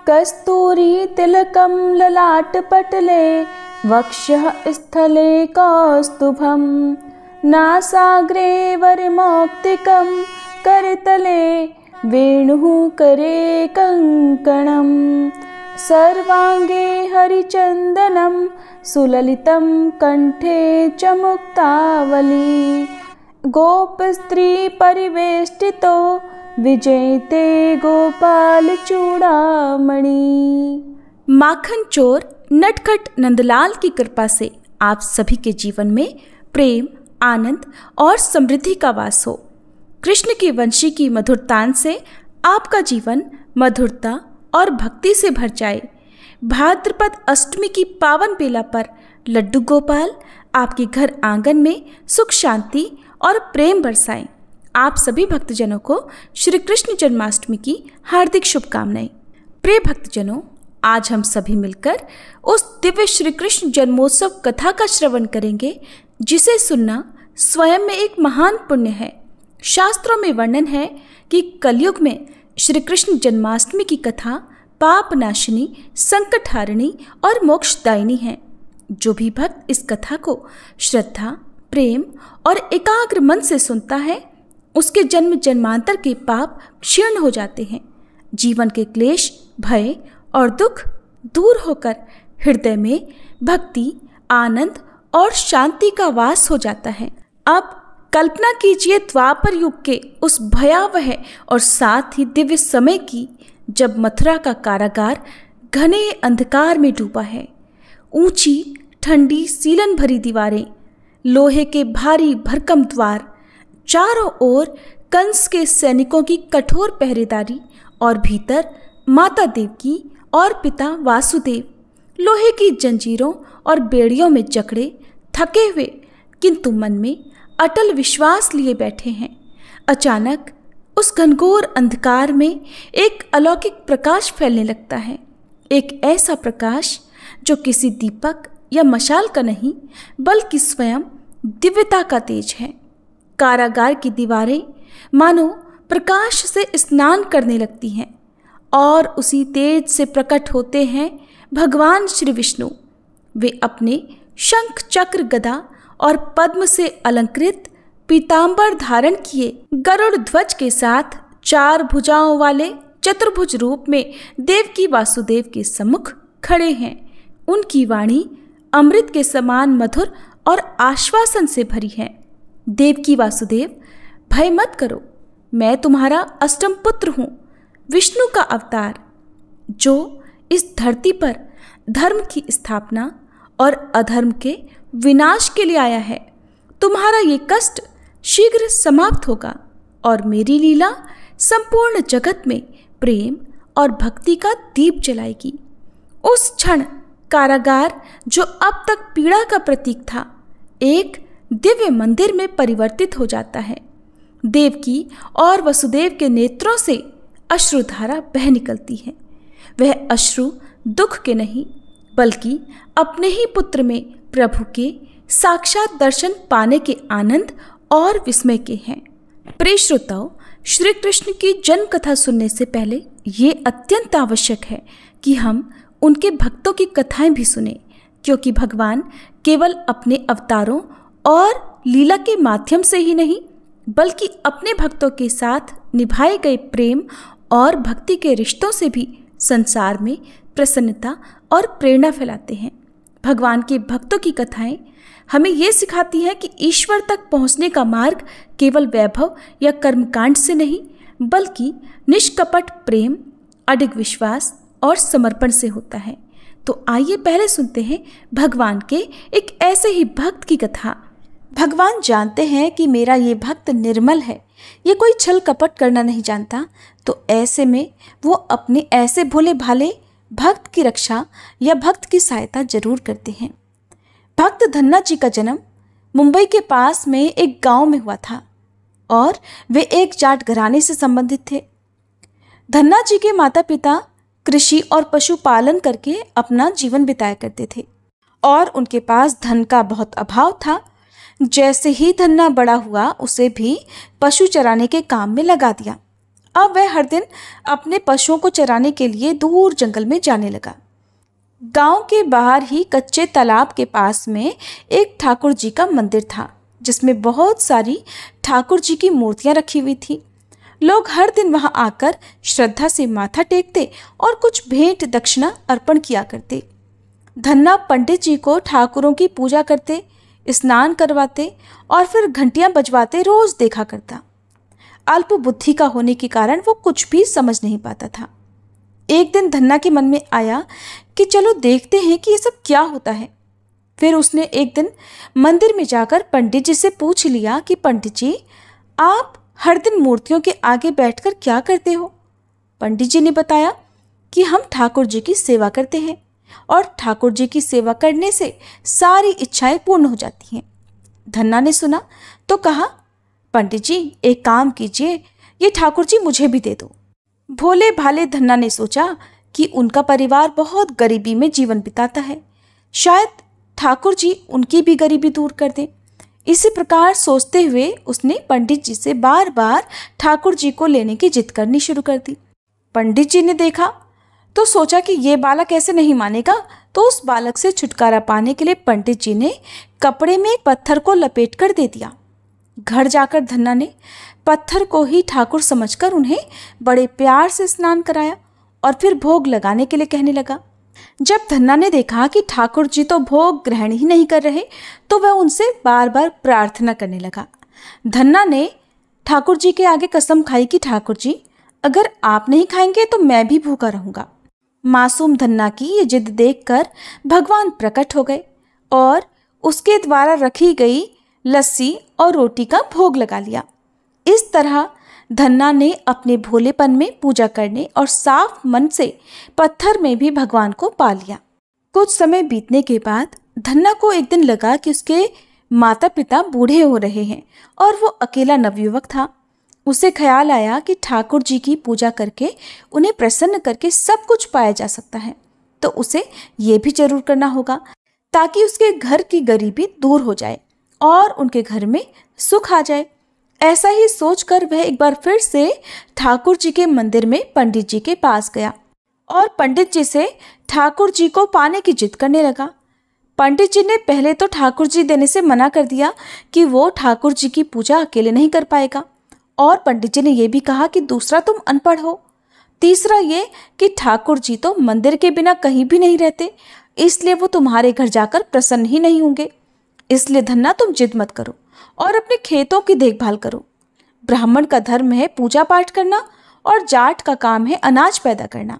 कस्तूरी तिलकं ललाटपटले वक्षः स्थले कौस्तुभं नासाग्रे वरमौक्तिकं करतले वेणुः करे कङ्कणं सर्वाङ्गे हरिचन्दनं सुललितं कंठे च मुक्तावली गोपस्त्री परिवेष्टितो विजयते गोपाल चूड़ामणि। माखन चोर नटखट नंदलाल की कृपा से आप सभी के जीवन में प्रेम, आनंद और समृद्धि का वास हो। कृष्ण की वंशी की मधुर तान से आपका जीवन मधुरता और भक्ति से भर जाए। भाद्रपद अष्टमी की पावन बेला पर लड्डू गोपाल आपके घर आंगन में सुख शांति और प्रेम बरसाएं। आप सभी भक्तजनों को श्री कृष्ण जन्माष्टमी की हार्दिक शुभकामनाएं। प्रिय भक्तजनों, आज हम सभी मिलकर उस दिव्य श्री कृष्ण जन्मोत्सव कथा का श्रवण करेंगे, जिसे सुनना स्वयं में एक महान पुण्य है। शास्त्रों में वर्णन है कि कलयुग में श्री कृष्ण जन्माष्टमी की कथा पाप नाशिनी, संकट हारिणी और मोक्षदायिनी है। जो भी भक्त इस कथा को श्रद्धा, प्रेम और एकाग्र मन से सुनता है, उसके जन्म जन्मांतर के पाप क्षीण हो जाते हैं। जीवन के क्लेश, भय और दुख दूर होकर हृदय में भक्ति, आनंद और शांति का वास हो जाता है। अब कल्पना कीजिए द्वापर युग के उस भयावह और साथ ही दिव्य समय की, जब मथुरा का कारागार घने अंधकार में डूबा है। ऊंची ठंडी सीलन भरी दीवारें, लोहे के भारी भरकम द्वार, चारों ओर कंस के सैनिकों की कठोर पहरेदारी और भीतर माता देवकी और पिता वासुदेव लोहे की जंजीरों और बेड़ियों में जकड़े थके हुए किंतु मन में अटल विश्वास लिए बैठे हैं। अचानक उस घनघोर अंधकार में एक अलौकिक प्रकाश फैलने लगता है। एक ऐसा प्रकाश जो किसी दीपक या मशाल का नहीं, बल्कि स्वयं दिव्यता का तेज है। कारागार की दीवारें मानो प्रकाश से स्नान करने लगती हैं और उसी तेज से प्रकट होते हैं भगवान श्री विष्णु। वे अपने शंख, चक्र, गदा और पद्म से अलंकृत पीतांबर धारण किए गरुड़ ध्वज के साथ चार भुजाओं वाले चतुर्भुज रूप में देवकी वासुदेव के सम्मुख खड़े हैं। उनकी वाणी अमृत के समान मधुर और आश्वासन से भरी है। देवकी वासुदेव, भय मत करो, मैं तुम्हारा अष्टम पुत्र हूँ, विष्णु का अवतार, जो इस धरती पर धर्म की स्थापना और अधर्म के विनाश के लिए आया है। तुम्हारा ये कष्ट शीघ्र समाप्त होगा और मेरी लीला संपूर्ण जगत में प्रेम और भक्ति का दीप जलाएगी। उस क्षण कारागार, जो अब तक पीड़ा का प्रतीक था, एक दिव्य मंदिर में परिवर्तित हो जाता है। देवकी और वसुदेव के नेत्रों से अश्रुधारा बह निकलती है। वह अश्रु दुख के नहीं, बल्कि अपने ही पुत्र में प्रभु के साक्षात दर्शन पाने के आनंद और विस्मय के हैं। प्रिय श्रोताओ, श्री कृष्ण की जन्म कथा सुनने से पहले ये अत्यंत आवश्यक है कि हम उनके भक्तों की कथाएं भी सुने, क्योंकि भगवान केवल अपने अवतारों और लीला के माध्यम से ही नहीं, बल्कि अपने भक्तों के साथ निभाए गए प्रेम और भक्ति के रिश्तों से भी संसार में प्रसन्नता और प्रेरणा फैलाते हैं। भगवान के भक्तों की कथाएं हमें ये सिखाती हैं कि ईश्वर तक पहुंचने का मार्ग केवल वैभव या कर्मकांड से नहीं, बल्कि निष्कपट प्रेम, अडिग विश्वास और समर्पण से होता है। तो आइए पहले सुनते हैं भगवान के एक ऐसे ही भक्त की कथा। भगवान जानते हैं कि मेरा ये भक्त निर्मल है, ये कोई छल कपट करना नहीं जानता, तो ऐसे में वो अपने ऐसे भोले भाले भक्त की रक्षा या भक्त की सहायता जरूर करते हैं। भक्त धन्ना जी का जन्म मुंबई के पास में एक गांव में हुआ था और वे एक जाट घराने से संबंधित थे। धन्ना जी के माता पिता कृषि और पशुपालन करके अपना जीवन बिताया करते थे और उनके पास धन का बहुत अभाव था। जैसे ही धन्ना बड़ा हुआ, उसे भी पशु चराने के काम में लगा दिया। अब वह हर दिन अपने पशुओं को चराने के लिए दूर जंगल में जाने लगा। गांव के बाहर ही कच्चे तालाब के पास में एक ठाकुर जी का मंदिर था, जिसमें बहुत सारी ठाकुर जी की मूर्तियां रखी हुई थी। लोग हर दिन वहां आकर श्रद्धा से माथा टेकते और कुछ भेंट दक्षिणा अर्पण किया करते। धन्ना पंडित जी को ठाकुरों की पूजा करते, स्नान करवाते और फिर घंटियां बजवाते रोज देखा करता। अल्प बुद्धि का होने के कारण वो कुछ भी समझ नहीं पाता था। एक दिन धन्ना के मन में आया कि चलो देखते हैं कि ये सब क्या होता है। फिर उसने एक दिन मंदिर में जाकर पंडित जी से पूछ लिया कि पंडित जी, आप हर दिन मूर्तियों के आगे बैठकर क्या करते हो? पंडित जी ने बताया कि हम ठाकुर जी की सेवा करते हैं और ठाकुर जी की सेवा करने से सारी इच्छाएं पूर्ण हो जाती हैं। धन्ना ने सुना तो कहा, पंडित जी एक काम कीजिए, ये ठाकुर जी मुझे भी दे दो। भोले भाले धन्ना ने सोचा कि उनका परिवार बहुत गरीबी में जीवन बिताता है, शायद ठाकुर जी उनकी भी गरीबी दूर कर दें। इसी प्रकार सोचते हुए उसने पंडित जी से बार बार ठाकुर जी को लेने की जिद करनी शुरू कर दी। पंडित जी ने देखा तो सोचा कि ये बालक ऐसे नहीं मानेगा, तो उस बालक से छुटकारा पाने के लिए पंडित जी ने कपड़े में एक पत्थर को लपेट कर दे दिया। घर जाकर धन्ना ने पत्थर को ही ठाकुर समझकर उन्हें बड़े प्यार से स्नान कराया और फिर भोग लगाने के लिए कहने लगा। जब धन्ना ने देखा कि ठाकुर जी तो भोग ग्रहण ही नहीं कर रहे, तो वह उनसे बार बार प्रार्थना करने लगा। धन्ना ने ठाकुर जी के आगे कसम खाई कि ठाकुर जी, अगर आप नहीं खाएंगे तो मैं भी भूखा रहूंगा। मासूम धन्ना की ये जिद देखकर भगवान प्रकट हो गए और उसके द्वारा रखी गई लस्सी और रोटी का भोग लगा लिया। इस तरह धन्ना ने अपने भोलेपन में पूजा करने और साफ मन से पत्थर में भी भगवान को पा लिया। कुछ समय बीतने के बाद धन्ना को एक दिन लगा कि उसके माता पिता बूढ़े हो रहे हैं और वो अकेला नवयुवक था। उसे ख्याल आया कि ठाकुर जी की पूजा करके उन्हें प्रसन्न करके सब कुछ पाया जा सकता है, तो उसे ये भी जरूर करना होगा ताकि उसके घर की गरीबी दूर हो जाए और उनके घर में सुख आ जाए। ऐसा ही सोचकर वह एक बार फिर से ठाकुर जी के मंदिर में पंडित जी के पास गया और पंडित जी से ठाकुर जी को पाने की जिद करने लगा। पंडित जी ने पहले तो ठाकुर जी देने से मना कर दिया कि वो ठाकुर जी की पूजा अकेले नहीं कर पाएगा, और पंडित जी ने यह भी कहा कि दूसरा तुम अनपढ़ हो, तीसरा ये कि ठाकुर जी तो मंदिर के बिना कहीं भी नहीं रहते, इसलिए वो तुम्हारे घर जाकर प्रसन्न ही नहीं होंगे। इसलिए धन्ना तुम जिद मत करो और अपने खेतों की देखभाल करो। ब्राह्मण का धर्म है पूजा पाठ करना और जाट का काम है अनाज पैदा करना।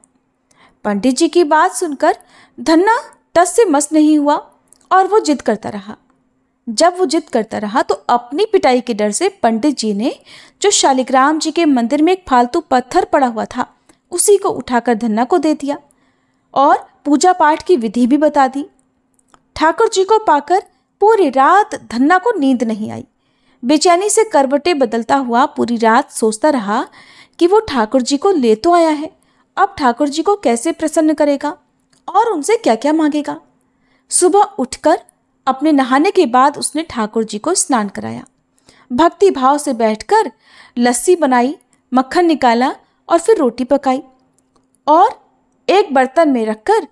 पंडित जी की बात सुनकर धन्ना टस से मस नहीं हुआ और वो जिद करता रहा। जब वो जिद करता रहा तो अपनी पिटाई के डर से पंडित जी ने जो शालिग्राम जी के मंदिर में एक फालतू पत्थर पड़ा हुआ था उसी को उठाकर धन्ना को दे दिया और पूजा पाठ की विधि भी बता दी। ठाकुर जी को पाकर पूरी रात धन्ना को नींद नहीं आई। बेचैनी से करवटें बदलता हुआ पूरी रात सोचता रहा कि वो ठाकुर जी को ले तो आया है, अब ठाकुर जी को कैसे प्रसन्न करेगा और उनसे क्या क्या मांगेगा। सुबह उठकर अपने नहाने के बाद उसने ठाकुर जी को स्नान कराया, भक्ति भाव से बैठकर लस्सी बनाई, मक्खन निकाला और फिर रोटी पकाई और एक बर्तन में रखकर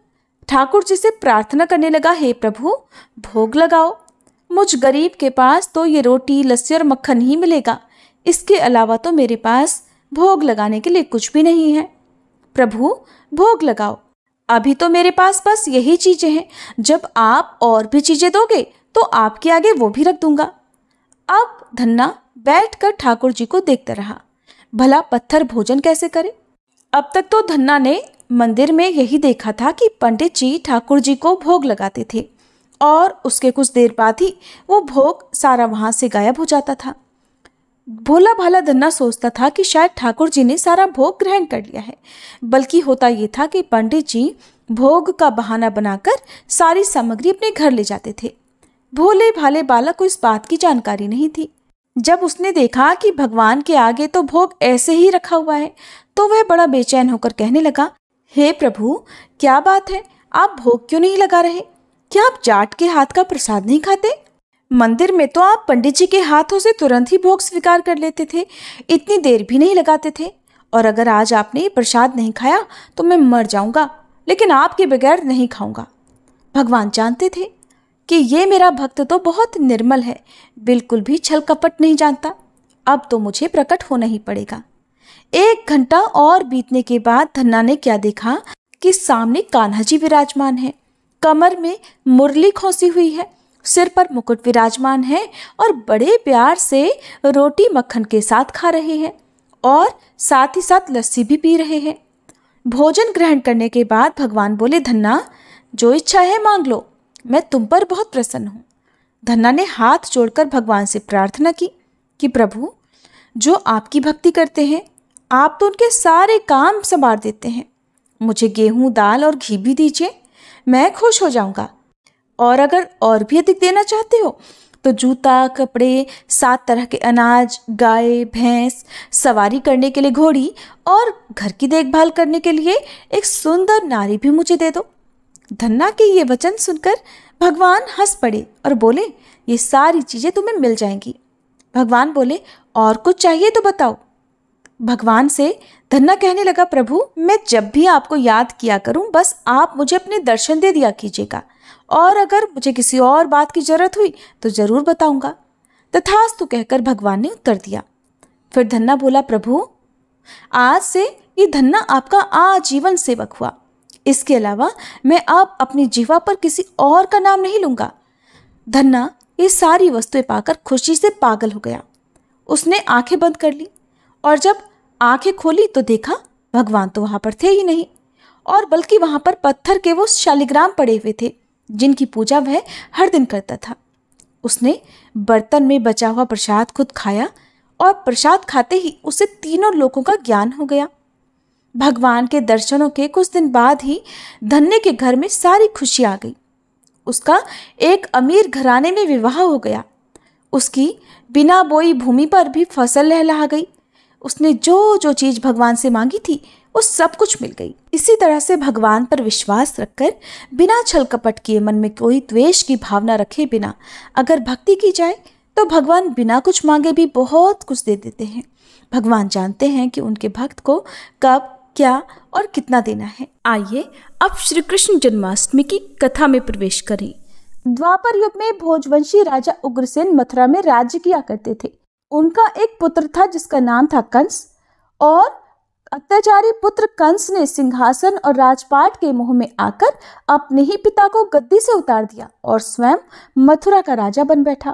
ठाकुर जी से प्रार्थना करने लगा, हे प्रभु भोग लगाओ, मुझ गरीब के पास तो ये रोटी लस्सी और मक्खन ही मिलेगा, इसके अलावा तो मेरे पास भोग लगाने के लिए कुछ भी नहीं है। प्रभु भोग लगाओ, अभी तो मेरे पास बस यही चीजें हैं, जब आप और भी चीजें दोगे तो आपके आगे वो भी रख दूंगा। अब धन्ना बैठकर ठाकुर जी को देखता रहा, भला पत्थर भोजन कैसे करे। अब तक तो धन्ना ने मंदिर में यही देखा था कि पंडित जी ठाकुर जी को भोग लगाते थे और उसके कुछ देर बाद ही वो भोग सारा वहां से गायब हो जाता था। भोला भाला धन्ना सोचता था कि शायद ठाकुर जी ने सारा भोग ग्रहण कर लिया है, बल्कि होता ये था कि पंडित जी भोग का बहाना बनाकर सारी सामग्री अपने घर ले जाते थे। भोले भाले बालक को इस बात की जानकारी नहीं थी। जब उसने देखा कि भगवान के आगे तो भोग ऐसे ही रखा हुआ है, तो वह बड़ा बेचैन होकर कहने लगा, हे प्रभु क्या बात है, आप भोग क्यों नहीं लगा रहे? क्या आप जाट के हाथ का प्रसाद नहीं खाते? मंदिर में तो आप पंडित जी के हाथों से तुरंत ही भोग स्वीकार कर लेते थे, इतनी देर भी नहीं लगाते थे, और अगर आज आपने ये प्रसाद नहीं खाया तो मैं मर जाऊंगा, लेकिन आपके बगैर नहीं खाऊंगा। भगवान जानते थे कि ये मेरा भक्त तो बहुत निर्मल है, बिल्कुल भी छल कपट नहीं जानता। अब तो मुझे प्रकट होना ही पड़ेगा। 1 घंटा और बीतने के बाद धन्ना ने क्या देखा कि सामने कान्हा जी विराजमान है। कमर में मुरली खोसी हुई है, सिर पर मुकुट विराजमान है और बड़े प्यार से रोटी मक्खन के साथ खा रहे हैं और साथ ही साथ लस्सी भी पी रहे हैं। भोजन ग्रहण करने के बाद भगवान बोले, धन्ना जो इच्छा है मांग लो, मैं तुम पर बहुत प्रसन्न हूँ। धन्ना ने हाथ जोड़कर भगवान से प्रार्थना की कि प्रभु, जो आपकी भक्ति करते हैं आप तो उनके सारे काम संवार देते हैं। मुझे गेहूँ, दाल और घी भी दीजिए, मैं खुश हो जाऊंगा। और अगर और भी अधिक देना चाहते हो तो जूता, कपड़े, 7 तरह के अनाज, गाय, भैंस, सवारी करने के लिए घोड़ी और घर की देखभाल करने के लिए एक सुंदर नारी भी मुझे दे दो। धन्ना के ये वचन सुनकर भगवान हंस पड़े और बोले, ये सारी चीज़ें तुम्हें मिल जाएंगी। भगवान बोले, और कुछ चाहिए तो बताओ। भगवान से धन्ना कहने लगा, प्रभु मैं जब भी आपको याद किया करूं, बस आप मुझे अपने दर्शन दे दिया कीजिएगा, और अगर मुझे किसी और बात की जरूरत हुई तो जरूर बताऊंगा। तथास्तु कहकर भगवान ने उत्तर दिया। फिर धन्ना बोला, प्रभु आज से ये धन्ना आपका आजीवन सेवक हुआ। इसके अलावा मैं अब अपनी जीवा पर किसी और का नाम नहीं लूंगा। धन्ना ये सारी वस्तुएं पाकर खुशी से पागल हो गया। उसने आंखें बंद कर ली और जब आंखें खोली तो देखा भगवान तो वहां पर थे ही नहीं, और बल्कि वहां पर पत्थर के वो शालिग्राम पड़े हुए थे जिनकी पूजा वह हर दिन करता था। उसने बर्तन में बचा हुआ प्रसाद खुद खाया और प्रसाद खाते ही उसे तीनों लोकों का ज्ञान हो गया। भगवान के दर्शनों के कुछ दिन बाद ही धन्ने के घर में सारी खुशी आ गई। उसका एक अमीर घराने में विवाह हो गया। उसकी बिना बोई भूमि पर भी फसल लहलहा गई। उसने जो जो चीज भगवान से मांगी थी वो सब कुछ मिल गई। इसी तरह से भगवान पर विश्वास रखकर बिना छल कपट किए, मन में कोई द्वेष की भावना रखे बिना अगर भक्ति की जाए तो भगवान बिना कुछ मांगे भी बहुत कुछ दे देते हैं। भगवान जानते हैं कि उनके भक्त को कब, क्या और कितना देना है। आइए अब श्री कृष्ण जन्माष्टमी की कथा में प्रवेश करें। द्वापर युग में भोजवंशी राजा उग्रसेन मथुरा में राज्य किया करते थे। उनका एक पुत्र था जिसका नाम था कंस, और अत्याचारी पुत्र कंस ने सिंहासन और राजपाट के मोह में आकर अपने ही पिता को गद्दी से उतार दिया और स्वयं मथुरा का राजा बन बैठा।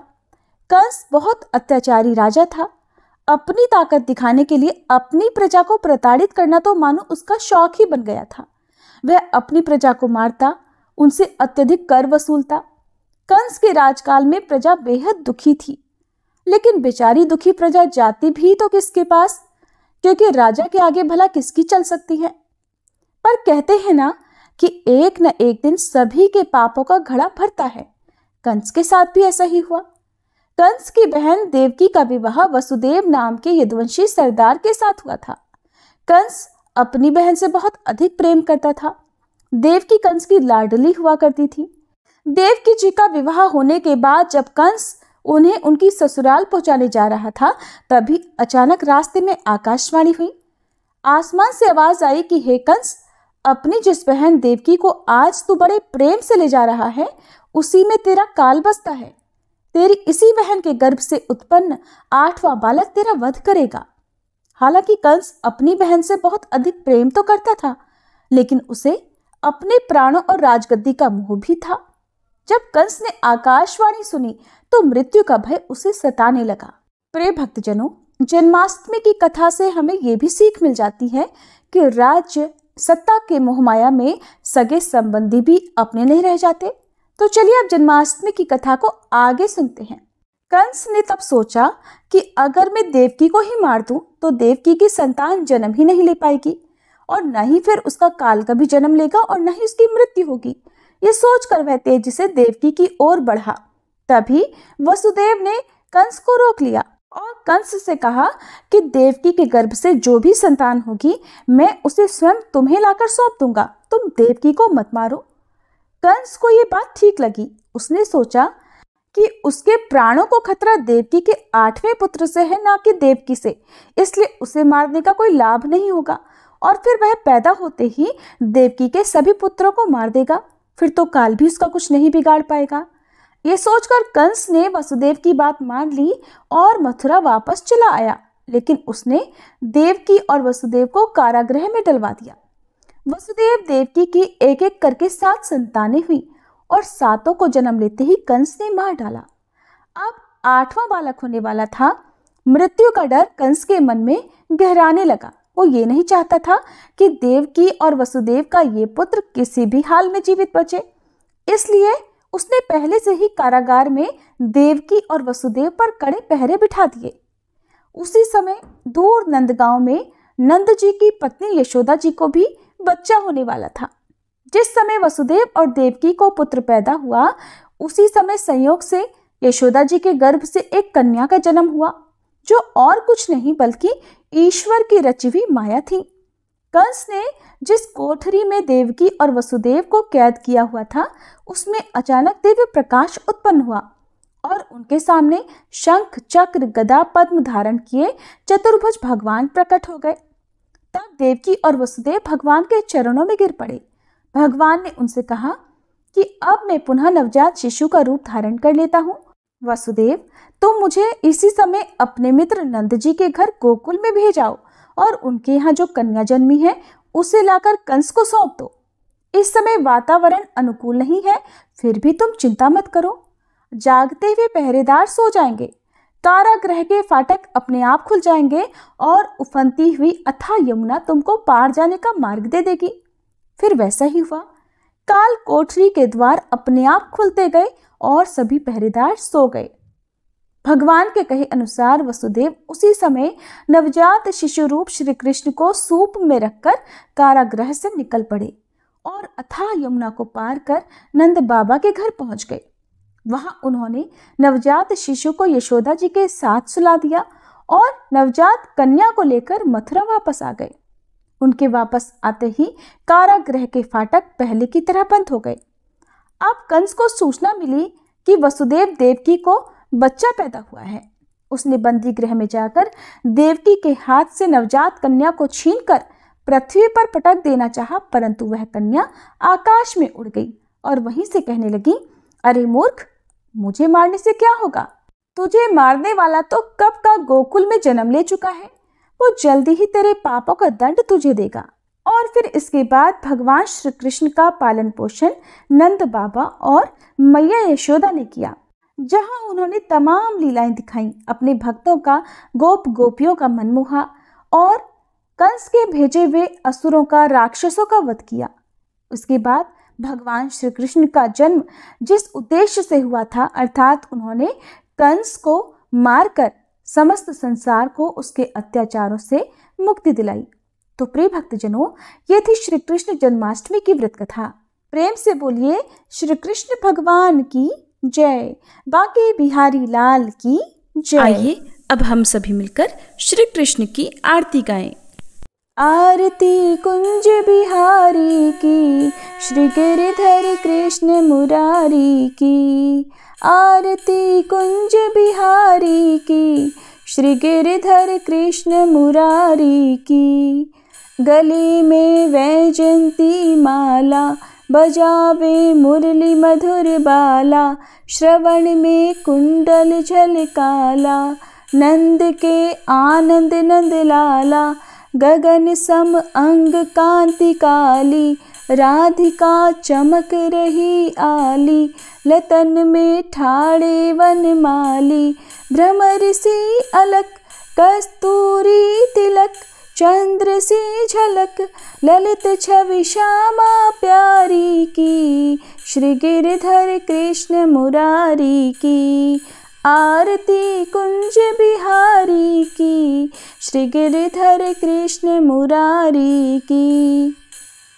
कंस बहुत अत्याचारी राजा था। अपनी ताकत दिखाने के लिए अपनी प्रजा को प्रताड़ित करना तो मानो उसका शौक ही बन गया था। वह अपनी प्रजा को मारता, उनसे अत्यधिक कर वसूलता। कंस के राजकाल में प्रजा बेहद दुखी थी, लेकिन बेचारी दुखी प्रजा जाती भी तो किसके पास, क्योंकि राजा के आगे भला किसकी चल सकती है। पर कहते हैं ना कि एक न एक दिन सभी के पापों का घड़ा भरता है। कंस के साथ भी ऐसा ही हुआ। कंस की बहन देवकी का विवाह वसुदेव नाम के यदुवंशी सरदार के साथ हुआ था। कंस अपनी बहन से बहुत अधिक प्रेम करता था। देवकी कंस की लाडली हुआ करती थी। देवकी जी का विवाह होने के बाद जब कंस उन्हें उनकी ससुराल पहुंचाने जा रहा था, तभी अचानक रास्ते में आकाशवाणी हुई। आसमान से आवाज आई कि हे कंस, अपनी जिस बहन देवकी को आज तू बड़े प्रेम से ले जा रहा है, उसी में तेरा काल बसता है। तेरी इसी बहन के गर्भ से उत्पन्न 8वां बालक तेरा वध करेगा। हालांकि कंस अपनी बहन से बहुत अधिक प्रेम तो करता था, लेकिन उसे अपने प्राणों और राजगद्दी का मोह भी था। जब कंस ने आकाशवाणी सुनी तो मृत्यु का भय उसे सताने लगा। प्रिय भक्तजनों, जन्माष्टमी की कथा से हमें ये भी सीख मिल जाती है कि राज्य सत्ता के मोहमाया में सगे संबंधी भी अपने नहीं रह जाते। तो चलिए अब जन्माष्टमी की कथा को आगे सुनते हैं। कंस ने तब सोचा कि अगर मैं देवकी को ही मार दूं तो देवकी की संतान जन्म ही नहीं ले पाएगी, और न ही फिर उसका काल कभी जन्म लेगा और न ही उसकी मृत्यु होगी। ये सोचकर वह तेजी से देवकी की ओर बढ़ा। तभी वसुदेव ने कंस को रोक लिया और कंस से कहा कि देवकी के गर्भ से जो भी संतान होगी मैं उसे स्वयं तुम्हें लाकर सौंप दूंगा, तुम देवकी को मत मारो। कंस को ये बात ठीक लगी। उसने सोचा कि उसके प्राणों को खतरा देवकी के 8वें पुत्र से है, ना कि देवकी से, इसलिए उसे मारने का कोई लाभ नहीं होगा और फिर वह पैदा होते ही देवकी के सभी पुत्रों को मार देगा, फिर तो काल भी उसका कुछ नहीं बिगाड़ पाएगा। ये सोचकर कंस ने वसुदेव की बात मान ली और मथुरा वापस चला आया, लेकिन उसने देवकी और वसुदेव को कारागृह में डलवा दिया। वसुदेव देवकी की एक एक करके 7 संतानें हुई और 7 को जन्म लेते ही कंस ने मार डाला। अब 8वां बालक होने वाला था। मृत्यु का डर कंस के मन में गहराने लगा। वो ये नहीं चाहता था कि देवकी और वसुदेव का ये पुत्र किसी भी हाल में जीवित बचे, इसलिए उसने पहले से ही कारागार में देवकी और वसुदेव पर कड़े पहरे बिठा दिए। उसी समय दूर नंदगांव में नंद जी की पत्नी यशोदा जी को भी बच्चा होने वाला था। जिस समय वसुदेव और देवकी को पुत्र पैदा हुआ, उसी समय संयोग से यशोदा जी के गर्भ से एक कन्या का जन्म हुआ, जो और कुछ नहीं बल्कि ईश्वर की रची हुई माया थी। कंस ने जिस कोठरी में देवकी और वसुदेव को कैद किया हुआ था, उसमें अचानक दिव्य प्रकाश उत्पन्न हुआ और उनके सामने शंख, चक्र, गदा, पद्म धारण किए चतुर्भुज भगवान प्रकट हो गए। तब देवकी और वसुदेव भगवान के चरणों में गिर पड़े। भगवान ने उनसे कहा कि अब मैं पुनः नवजात शिशु का रूप धारण कर लेता हूँ। वसुदेव, तुम मुझे इसी समय अपने मित्र नंद जी के घर गोकुल में भेजाओ और उनके यहाँ जो कन्या जन्मी है उसे लाकर कंस को सौंप दो। इस समय वातावरण अनुकूल नहीं है, फिर भी तुम चिंता मत करो। जागते हुए पहरेदार सो जाएंगे, कारागृह के फाटक अपने आप खुल जाएंगे और उफनती हुई अथाह यमुना तुमको पार जाने का मार्ग दे देगी। फिर वैसा ही हुआ। काल कोठरी के द्वार अपने आप खुलते गए और सभी पहरेदार सो गए। भगवान के कहे अनुसार वसुदेव उसी समय नवजात शिशु रूप श्री कृष्ण को सूप में रखकर कारागृह से निकल पड़े और अथाह यमुना को पार कर नंद बाबा के घर पहुंच गए। वहां उन्होंने नवजात शिशु को यशोदा जी के साथ सुला दिया और नवजात कन्या को लेकर मथुरा वापस आ गए। उनके वापस आते ही कारागृह के फाटक पहले की तरह बंद हो गए। अब कंस को सूचना मिली कि वसुदेव देवकी को बच्चा पैदा हुआ है। उसने बंदी गृह में जाकर देवकी के हाथ से नवजात कन्या को छीनकर पृथ्वी पर पटक देना चाहा, परंतु वह कन्या आकाश में उड़ गई और वहीं से कहने लगी, अरे मूर्ख, मुझे मारने से क्या होगा? तुझे मारने वाला तो कब का गोकुल में जन्म ले चुका है, वो जल्दी ही तेरे पापों का दंड तुझे देगा। और फिर इसके बाद भगवान श्री कृष्ण का पालन पोषण नंद बाबा और मैया यशोदा ने किया, जहां उन्होंने तमाम लीलाएं दिखाई, अपने भक्तों का, गोप गोपियों का मन मोहा और कंस के भेजे हुए असुरों का, राक्षसों का वध किया। उसके बाद भगवान श्री कृष्ण का जन्म जिस उद्देश्य से हुआ था, अर्थात उन्होंने कंस को मारकर समस्त संसार को उसके अत्याचारों से मुक्ति दिलाई। तो प्रिय भक्तजनों, ये थी श्री कृष्ण जन्माष्टमी की व्रत कथा। प्रेम से बोलिए श्री कृष्ण भगवान की जय, बांके बिहारी लाल की जय। आइए अब हम सभी मिलकर श्री कृष्ण की आरती गाएं। आरती कुंज बिहारी की, श्री गिरिधर कृष्ण मुरारी की। आरती कुंज बिहारी की, श्री गिरिधर कृष्ण मुरारी की। गले में वैजंती माला, बजावे मुरली मधुर बाला। श्रवण में कुंडल झलकाला, नंद के आनंद नंद लाला। गगन सम अंग कांति काली, राधिका चमक रही आली। लतन में ठाड़े वनमाली, भ्रमर सी अलक। कस्तूरी तिलक, चंद्र सी झलक। ललित छवि श्यामा प्यारी की, श्री गिरिधर कृष्ण मुरारी की। आरती कुंज बिहारी की, श्री गिरिधर कृष्ण मुरारी की।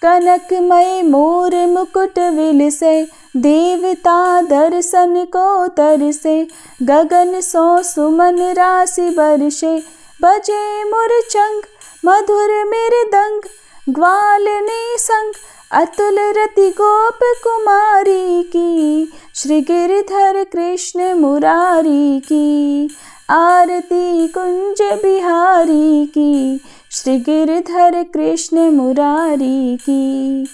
कनकमय मोर मुकुट विलसे, देवता दर्शन को तरसे। गगन सो सुमन राशि बरसे, बजे मुरचंग मधुर मृदंग। ग्वाल ने संग अतुल रति गोप कुमारी की, श्री गिरधर कृष्ण मुरारी की। आरती कुंज बिहारी की, श्री गिरधर कृष्ण मुरारी की।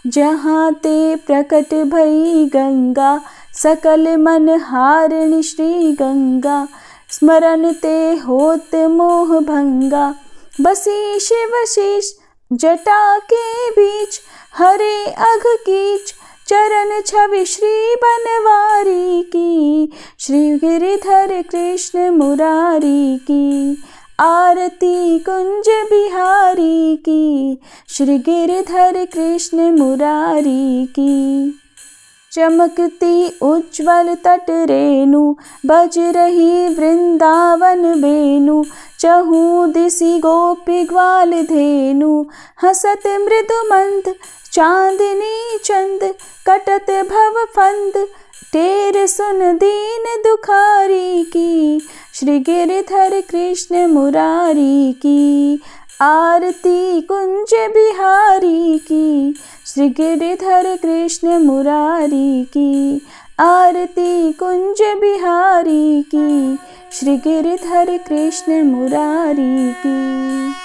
जहाँ ते प्रकट भई गंगा, सकल मन हारिणी श्री गंगा। स्मरण ते होत मोह भंगा, बसी शिव शीश जटा के बीच। हरे अघ कीच चरण छवि श्री बनवारी की, श्री गिरधर कृष्ण मुरारी की। आरती कुंज बिहारी की, श्री गिरधर कृष्ण मुरारी की। चमकती उज्ज्वल तट रेणु, बज रही वृंदावन वेणु। चहु दिसि गोपी ग्वाल धेनु, हसत मृदु मंद चांदनी चंद। कटत भव फंद टेर सुन दीन दुखारी की, श्री गिरधर कृष्ण मुरारी की। आरती कुंज बिहारी की, श्री गिरधर कृष्ण मुरारी की। आरती कुंज बिहारी की, श्री गिरधर कृष्ण मुरारी की।